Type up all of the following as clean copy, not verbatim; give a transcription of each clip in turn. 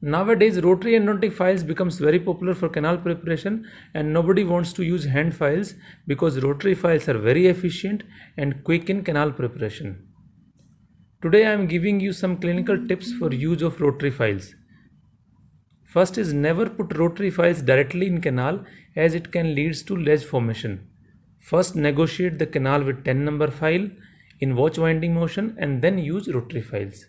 Nowadays, rotary endodontic files becomes very popular for canal preparation, and nobody wants to use hand files because rotary files are very efficient and quick in canal preparation. Today I am giving you some clinical tips for use of rotary files. First is never put rotary files directly in canal as it can lead to ledge formation. First negotiate the canal with 10 number file in watch winding motion and then use rotary files.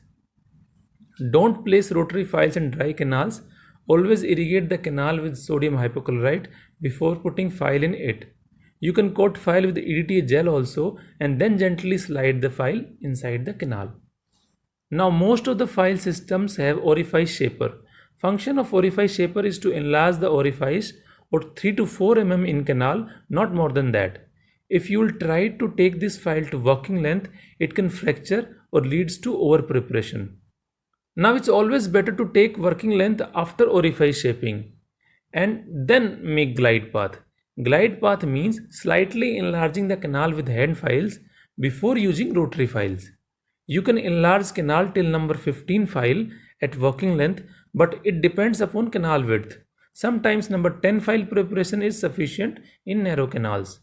Don't place rotary files in dry canals. Always irrigate the canal with sodium hypochlorite before putting file in it. You can coat file with EDTA gel also and then gently slide the file inside the canal. Now most of the file systems have Orifice shaper. Function of Orifice shaper is to enlarge the orifice or 3 to 4 mm in canal, not more than that. If you will try to take this file to working length, it can fracture or leads to over preparation. Now it's always better to take working length after orifice shaping and then make glide path. Glide path means slightly enlarging the canal with hand files before using rotary files. You can enlarge canal till number 15 file at working length, but it depends upon canal width. Sometimes number 10 file preparation is sufficient in narrow canals.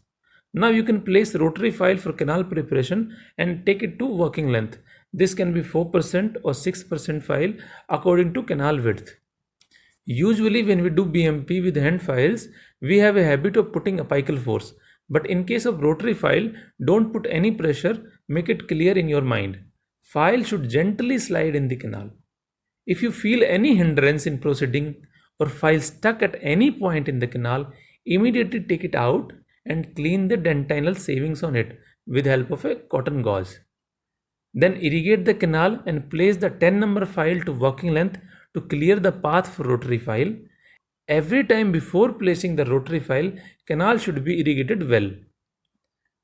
Now you can place rotary file for canal preparation and take it to working length. This can be 4% or 6% file according to canal width. Usually when we do BMP with hand files, we have a habit of putting apical force. But in case of rotary file, don't put any pressure, make it clear in your mind. File should gently slide in the canal. If you feel any hindrance in proceeding or file stuck at any point in the canal, immediately take it out and clean the dentinal savings on it with help of a cotton gauze. Then irrigate the canal and place the 10 number file to working length to clear the path for rotary file. Every time before placing the rotary file, canal should be irrigated well.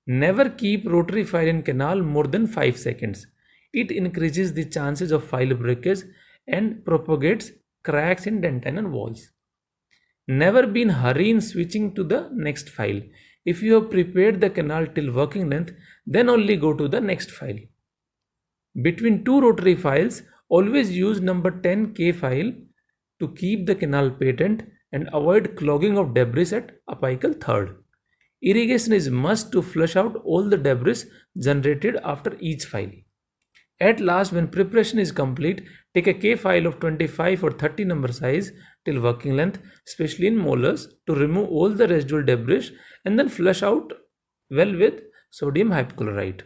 Never keep rotary file in canal more than 5 seconds. It increases the chances of file breakage and propagates cracks in dentinal walls. Never be in hurry in switching to the next file. If you have prepared the canal till working length, then only go to the next file. Between two rotary files, always use number 10K file to keep the canal patent and avoid clogging of debris at apical third. Irrigation is must to flush out all the debris generated after each file. At last, when preparation is complete, take a K file of 25 or 30 number size till working length, especially in molars, to remove all the residual debris and then flush out well with sodium hypochlorite.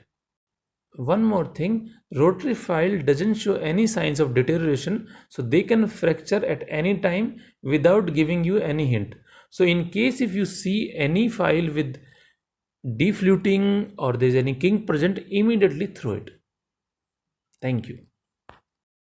One more thing, rotary file doesn't show any signs of deterioration, so they can fracture at any time without giving you any hint. So in case if you see any file with defluting or there is any kink present, immediately throw it. Thank you.